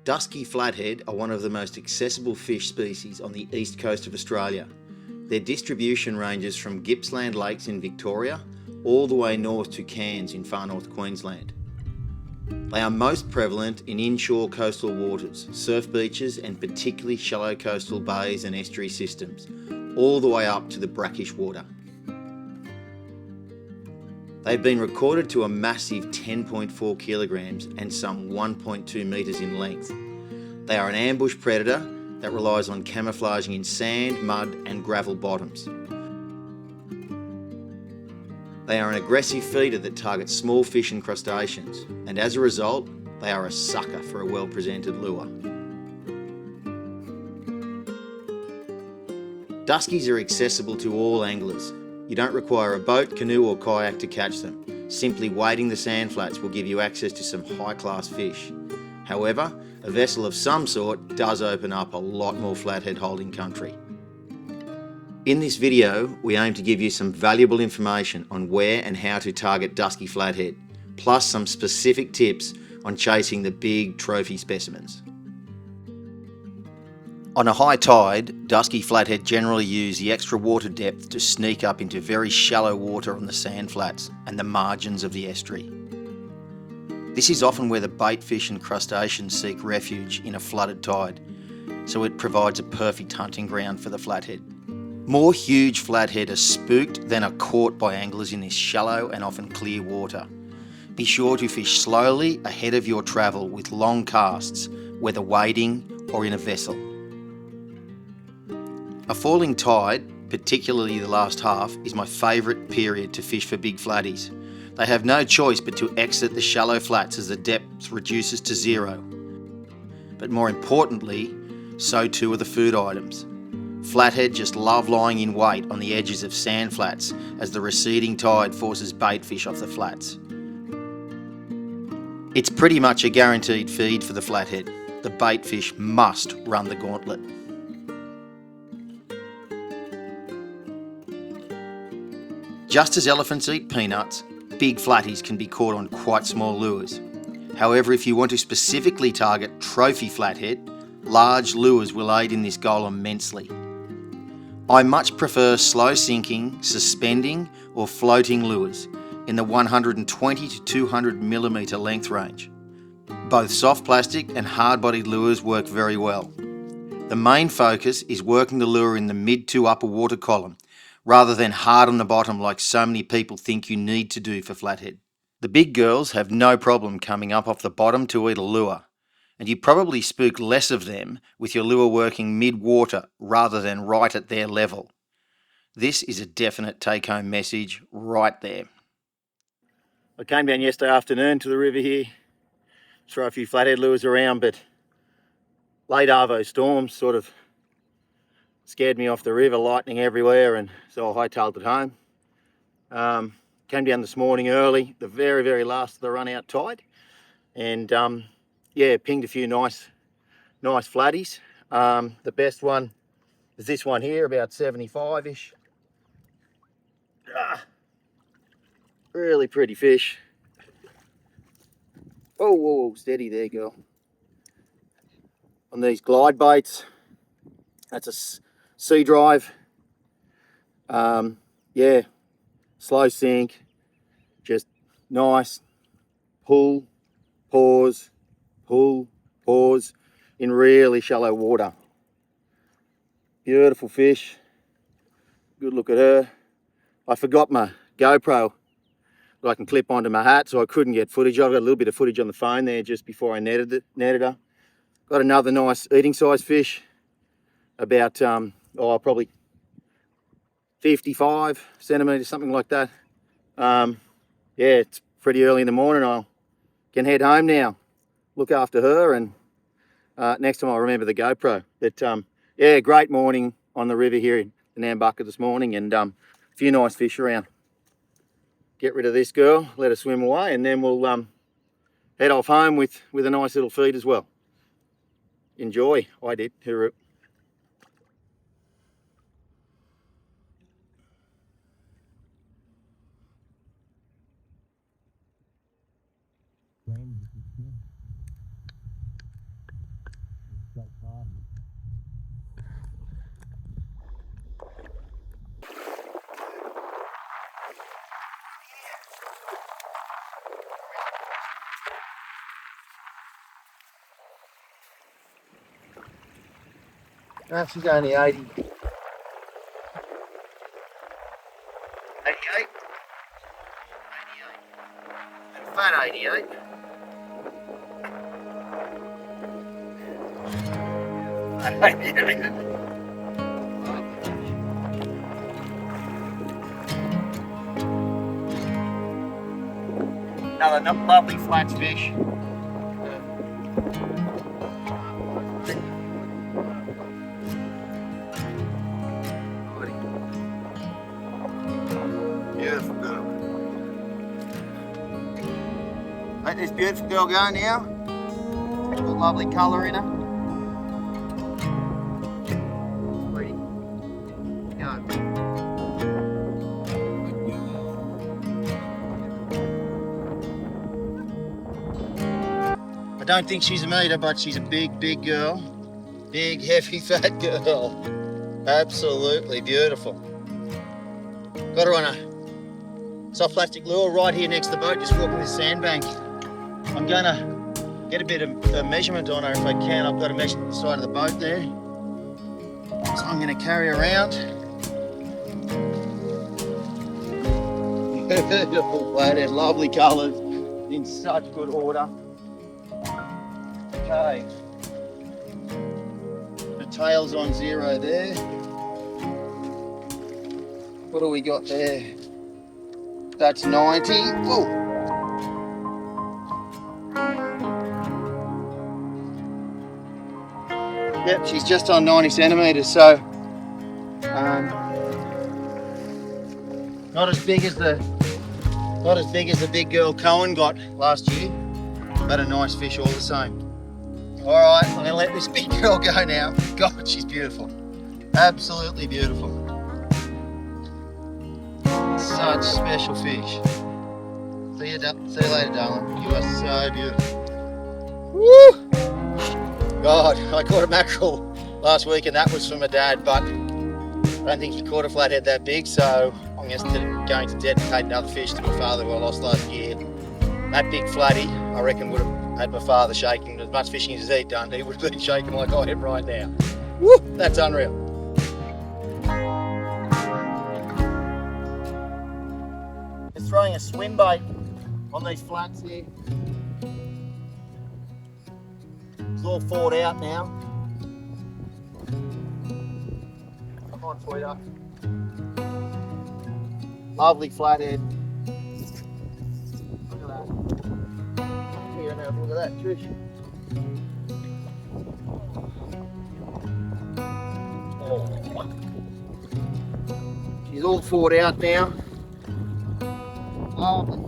Dusky flathead are one of the most accessible fish species on the east coast of Australia. Their distribution ranges from Gippsland Lakes in Victoria all the way north to Cairns in far north Queensland. They are most prevalent in inshore coastal waters, surf beaches and particularly shallow coastal bays and estuary systems, all the way up to the brackish water. They've been recorded to a massive 10.4 kilograms and some 1.2 metres in length. They are an ambush predator that relies on camouflaging in sand, mud and gravel bottoms. They are an aggressive feeder that targets small fish and crustaceans, and as a result, they are a sucker for a well-presented lure. Duskies are accessible to all anglers. You don't require a boat, canoe or kayak to catch them. Simply wading the sand flats will give you access to some high-class fish. However, a vessel of some sort does open up a lot more flathead holding country. In this video, we aim to give you some valuable information on where and how to target dusky flathead, plus some specific tips on chasing the big trophy specimens. On a high tide, dusky flathead generally use the extra water depth to sneak up into very shallow water on the sand flats and the margins of the estuary. This is often where the bait fish and crustaceans seek refuge in a flooded tide, so it provides a perfect hunting ground for the flathead. More huge flathead are spooked than are caught by anglers in this shallow and often clear water. Be sure to fish slowly ahead of your travel with long casts, whether wading or in a vessel. A falling tide, particularly the last half, is my favourite period to fish for big flatties. They have no choice but to exit the shallow flats as the depth reduces to zero. But more importantly, so too are the food items. Flathead just love lying in wait on the edges of sand flats as the receding tide forces bait fish off the flats. It's pretty much a guaranteed feed for the flathead. The bait fish must run the gauntlet. Just as elephants eat peanuts, big flatties can be caught on quite small lures. However, if you want to specifically target trophy flathead, large lures will aid in this goal immensely. I much prefer slow sinking, suspending or floating lures in the 120 to 200 millimetre length range. Both soft plastic and hard-bodied lures work very well. The main focus is working the lure in the mid to upper water column, rather than hard on the bottom like so many people think you need to do for flathead. The big girls have no problem coming up off the bottom to eat a lure, and you probably spook less of them with your lure working mid-water rather than right at their level. This is a definite take-home message right there. I came down yesterday afternoon to the river here, throw a few flathead lures around, but late arvo storms sort of scared me off the river, lightning everywhere, and so I hightailed it home. Came down this morning early, the very, very last of the run-out tide, and yeah, pinged a few nice flatties. The best one is this one here, about 75-ish. Really pretty fish. Oh, whoa, steady there, girl. On these glide baits, that's a sea drive. Yeah, slow sink, just nice pull, pause, pull, pause in really shallow water. Beautiful fish. Good look at her. I forgot my GoPro that I can clip onto my hat, so I couldn't get footage. I've got a little bit of footage on the phone there just before I netted her. Got another nice eating size fish, about probably 55 centimetres, something like that. Yeah, it's pretty early in the morning. I can head home now, look after her, and next time I'll remember the GoPro. But yeah, great morning on the river here in the Nambucca this morning, and a few nice fish around. Get rid of this girl, let her swim away, and then we'll head off home with a nice little feed as well. Enjoy. I did. Hooroo. No, she's only 80. 88. And fat 88. Another lovely flat fish. Beautiful girl. Let this beautiful girl go now. Got a lovely colour in her. Sweetie. Go. I don't think she's a meter, but she's a big girl. Big, heavy, fat girl. Absolutely beautiful. Got her on a soft plastic lure right here next to the boat, just walking this sandbank. I'm gonna get a bit of a measurement on her if I can. I've got a measure the side of the boat there. So I'm gonna carry her around. Beautiful flathead, lovely colours, in such good order. Okay. The tail's on 0 there. What do we got there? That's 90. Whoa. Yep, she's just on 90 centimetres, so not as big as the big girl Cohen got last year, but a nice fish all the same. All right, I'm gonna let this big girl go now. God, she's beautiful, absolutely beautiful. Such special fish. See you later, darling. You are so beautiful. Woo! God, I caught a mackerel last week and that was from my dad, but I don't think he caught a flathead that big, so I'm going to dedicate another fish to my father who I lost last year. That big flatty, I reckon, would have had my father shaking. As much fishing as he'd done, he would have been shaking like I am right now. Woo! That's unreal. Just throwing a swim bait on these flats here. It's all thawed out now. Come on, sweetheart. Lovely flathead. Look at that. Here now, look at that, Trish. Oh. She's all thawed out now. Lovely.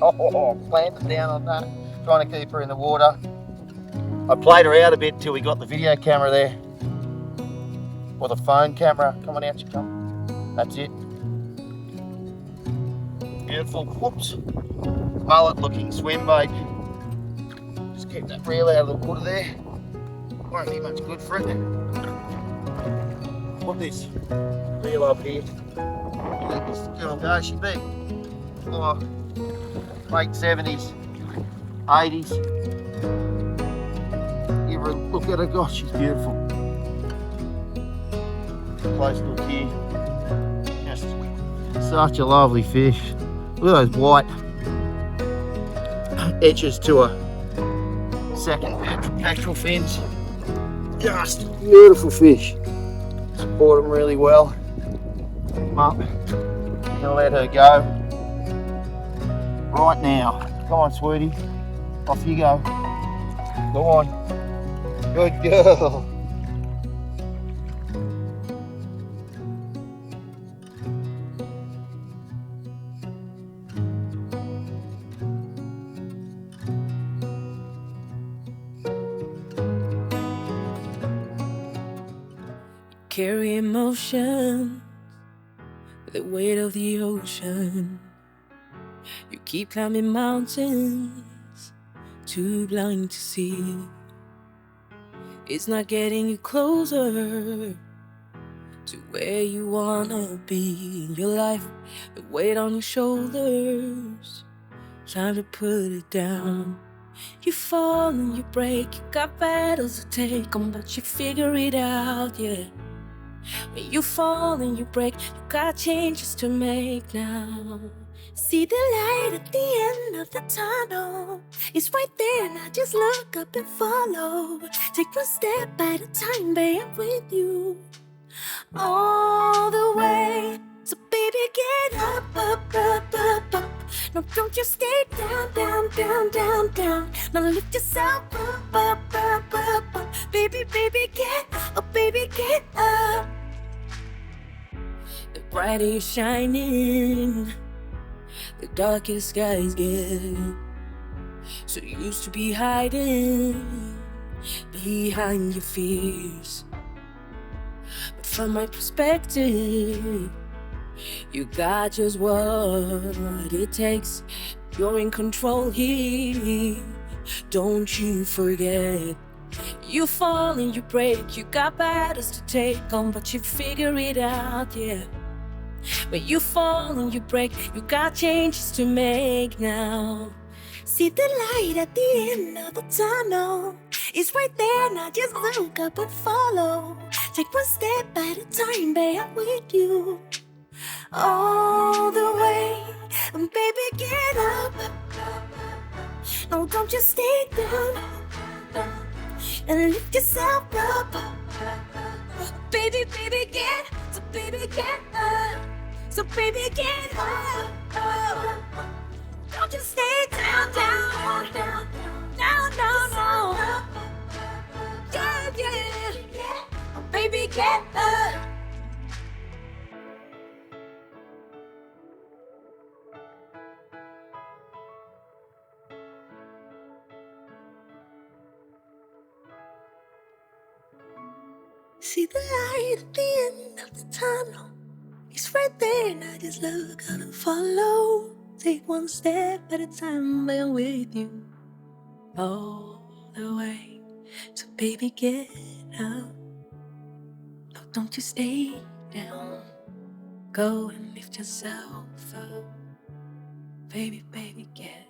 Oh, planted down on that, trying to keep her in the water. I played her out a bit till we got the video camera there, or the phone camera. Come on out, you come. That's it. Beautiful. Whoops. Mullet looking swim bait. Just keep that reel out of the water there. Won't be much good for it. Put this reel up here. Let this girl go. She's big. Oh, late 70s, 80s. Give her a look at her. Gosh, she's beautiful. Close look here. Just such a lovely fish. Look at those white edges to her second pectoral fins. Just beautiful fish. Support them really well. Come up. Gonna let her go. Right now. Come on, sweetie. Off you go. Go on. Good girl. Carry emotion, the weight of the ocean. You keep climbing mountains, too blind to see. It's not getting you closer, to where you wanna be in your life. The weight on your shoulders, time to put it down. You fall and you break, you got battles to take on, but you figure it out, yeah. When you fall and you break, you got changes to make now. See the light at the end of the tunnel. It's right there, now just look up and follow. Take one step at a time, babe, I'm with you all the way. So baby, get up, up, up, up, up. No, don't you stay down, down, down, down, down. Now lift yourself up, up, up, up, up. Baby, baby, get up, baby, get up. The brighter you're shining, the darker the skies get. So you used to be hiding behind your fears, but from my perspective, you got just what it takes. You're in control here, don't you forget. You fall and you break, you got battles to take on, but you figure it out, yeah. When you fall and you break, you got changes to make now. See the light at the end of the tunnel. It's right there, now just look up and follow. Take one step at a time, babe, I'm with you all the way. And baby, get up. No, don't just stay down. And lift yourself up. Baby, baby, get. So baby, get up. So baby, get up. Don't just stay down, down, down, down, down, down. Yeah, yeah. Oh, baby, get up. See the light at the end of the tunnel. It's right there, now just look up and follow. Take one step at a time, babe, I'm with you all the way. So baby, get up. No, don't you stay down. Go and lift yourself up. Baby, baby, get